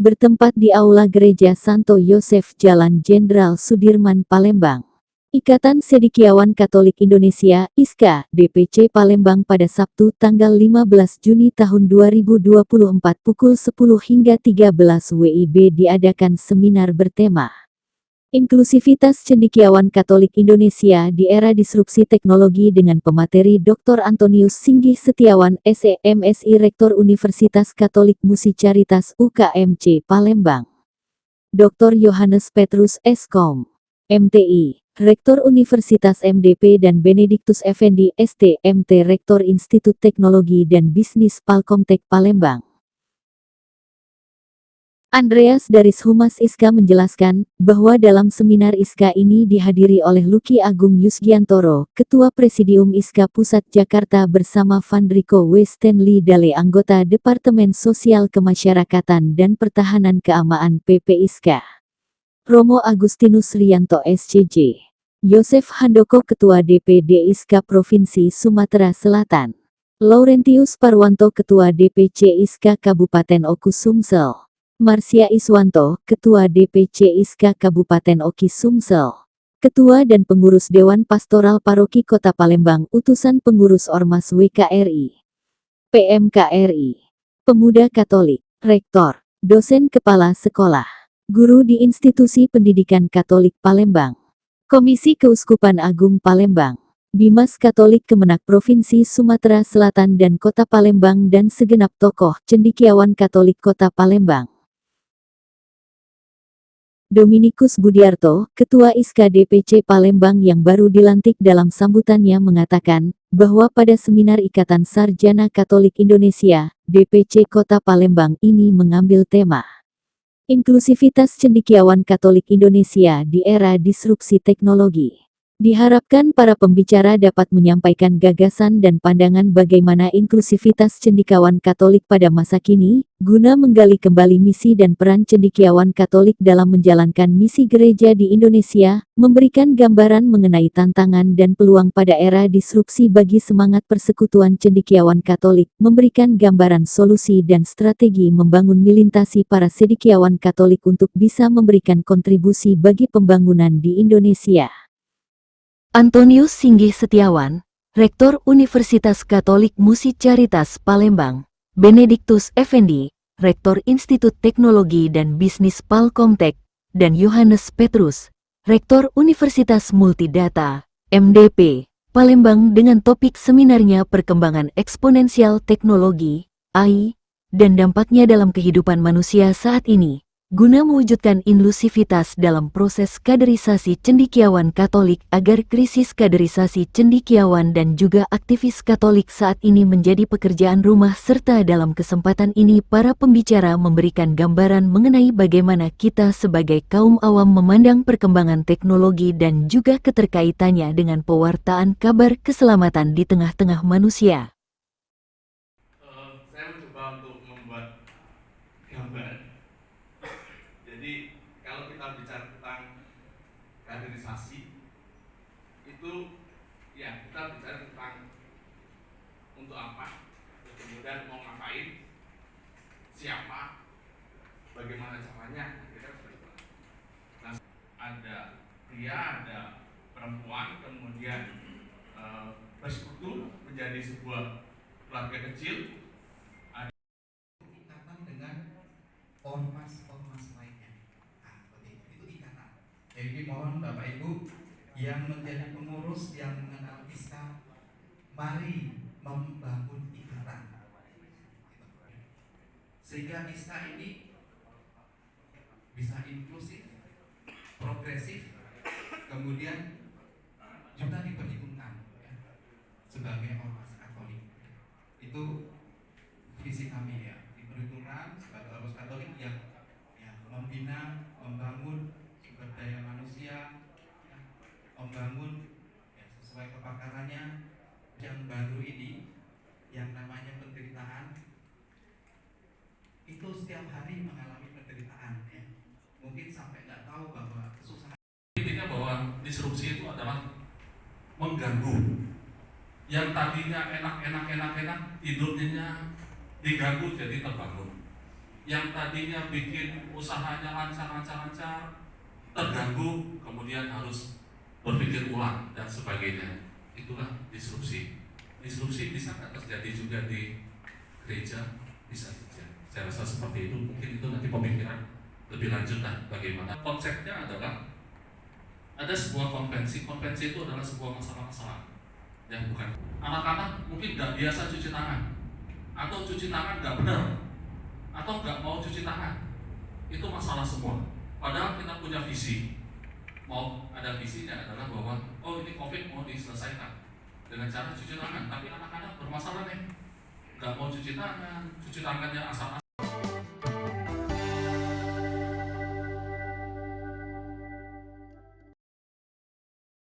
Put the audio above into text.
bertempat di Aula Gereja Santo Yosef Jalan Jenderal Sudirman, Palembang. Ikatan Cendekiawan Katolik Indonesia, ISKA, DPC Palembang pada Sabtu tanggal 15 Juni tahun 2024 pukul 10 hingga 13 WIB diadakan seminar bertema Inklusivitas Cendekiawan Katolik Indonesia di Era Disrupsi Teknologi dengan pemateri Dr. Antonius Singgih Setiawan, SE, MSI Rektor Universitas Katolik Musi Caritas UKMC Palembang. Dr. Yohanes Petrus, Eskom, MTI, Rektor Universitas MDP dan Benediktus Effendi, ST, MT Rektor Institut Teknologi dan Bisnis Palkomtek Palembang. Andreas Daris Humas ISKA menjelaskan, bahwa dalam seminar ISKA ini dihadiri oleh Luki Agung Yusgiantoro, Ketua Presidium ISKA Pusat Jakarta bersama Vandriko W. Stanley Dale anggota Departemen Sosial Kemasyarakatan dan Pertahanan Keamanan PP ISKA. Romo Agustinus Rianto SCJ. Yosef Handoko Ketua DPD ISKA Provinsi Sumatera Selatan. Laurentius Parwanto Ketua DPC ISKA Kabupaten Oku Sumsel. Marsia Iswanto, Ketua DPC ISKA Kabupaten Oki Sumsel. Ketua dan Pengurus Dewan Pastoral Paroki Kota Palembang Utusan Pengurus Ormas WKRI. PMKRI. Pemuda Katolik, Rektor, Dosen Kepala Sekolah, Guru di Institusi Pendidikan Katolik Palembang. Komisi Keuskupan Agung Palembang. Bimas Katolik Kemenak Provinsi Sumatera Selatan dan Kota Palembang dan segenap tokoh cendekiawan Katolik Kota Palembang. Dominikus Budiarto, Ketua ISKA DPC Palembang yang baru dilantik dalam sambutannya mengatakan, bahwa pada seminar Ikatan Sarjana Katolik Indonesia, DPC Kota Palembang ini mengambil tema Inklusivitas Cendekiawan Katolik Indonesia di Era Disrupsi Teknologi. Diharapkan para pembicara dapat menyampaikan gagasan dan pandangan bagaimana inklusivitas cendekiawan Katolik pada masa kini, guna menggali kembali misi dan peran cendekiawan Katolik dalam menjalankan misi gereja di Indonesia, memberikan gambaran mengenai tantangan dan peluang pada era disrupsi bagi semangat persekutuan cendekiawan Katolik, memberikan gambaran solusi dan strategi membangun militasi para cendekiawan Katolik untuk bisa memberikan kontribusi bagi pembangunan di Indonesia. Antonius Singgih Setiawan, Rektor Universitas Katolik Musi Caritas Palembang. Benediktus Effendi, Rektor Institut Teknologi dan Bisnis Palkomtek, dan Yohanes Petrus, Rektor Universitas Multidata, MDP, Palembang dengan topik seminarnya Perkembangan Eksponensial Teknologi, AI, dan dampaknya dalam kehidupan manusia saat ini, guna mewujudkan inklusivitas dalam proses kaderisasi cendekiawan Katolik agar krisis kaderisasi cendekiawan dan juga aktivis Katolik saat ini menjadi pekerjaan rumah serta dalam kesempatan ini para pembicara memberikan gambaran mengenai bagaimana kita sebagai kaum awam memandang perkembangan teknologi dan juga keterkaitannya dengan pewartaan kabar keselamatan di tengah-tengah manusia. Saya mencoba untuk membuat gambaran. Jadi kalau kita bicara tentang kaderisasi itu ya kita bicara tentang untuk apa, kemudian mau ngapain, siapa, bagaimana caranya. Nah, ada pria, ada perempuan, kemudian bersekutu menjadi sebuah keluarga kecil. Ikatan dengan ormas-ormas lainnya. Nah, seperti itu ikatan. Jadi mohon Bapak Ibu yang menjadi pengurus yang mengenal ISKA, mari membangun ikatan. Sehingga ISKA ini bisa inklusif, progresif, kemudian juga diperhitungkan ya, sebagai ormas Katolik. Itu visi kami ya, diperhitungkan sebagai ormas Katolik yang membina, membangun sumber daya manusia, ya, membangun ya, sesuai kepakarannya. Yang baru ini, yang namanya penderitaan, itu setiap hari mengalami penderitaan ya. Mungkin sampai nggak tahu bahwa kesusahan. Intinya bahwa disrupsi itu adalah mengganggu. Yang tadinya enak, tidurnya diganggu jadi terbangun. yang tadinya bikin usahanya lancar-lancar terganggu, kemudian harus berpikir ulang dan sebagainya. Itulah disrupsi. Disrupsi bisa nggak terjadi juga di gereja? Bisa saja. Saya rasa seperti itu. Mungkin itu nanti pemikiran lebih lanjut lah bagaimana. Konsepnya adalah ada sebuah konvensi. Konvensi itu adalah sebuah masalah-masalah. Ya, bukan. Anak-anak mungkin nggak biasa cuci tangan, atau cuci tangan nggak benar, atau nggak mau cuci tangan. Itu masalah semua. Padahal kita punya visi. Mau ada visinya adalah bahwa oh ini COVID mau diselesaikan dengan cara cuci tangan. Tapi anak-anak bermasalah nih, nggak mau cuci tangan, cuci tangannya asal-asal.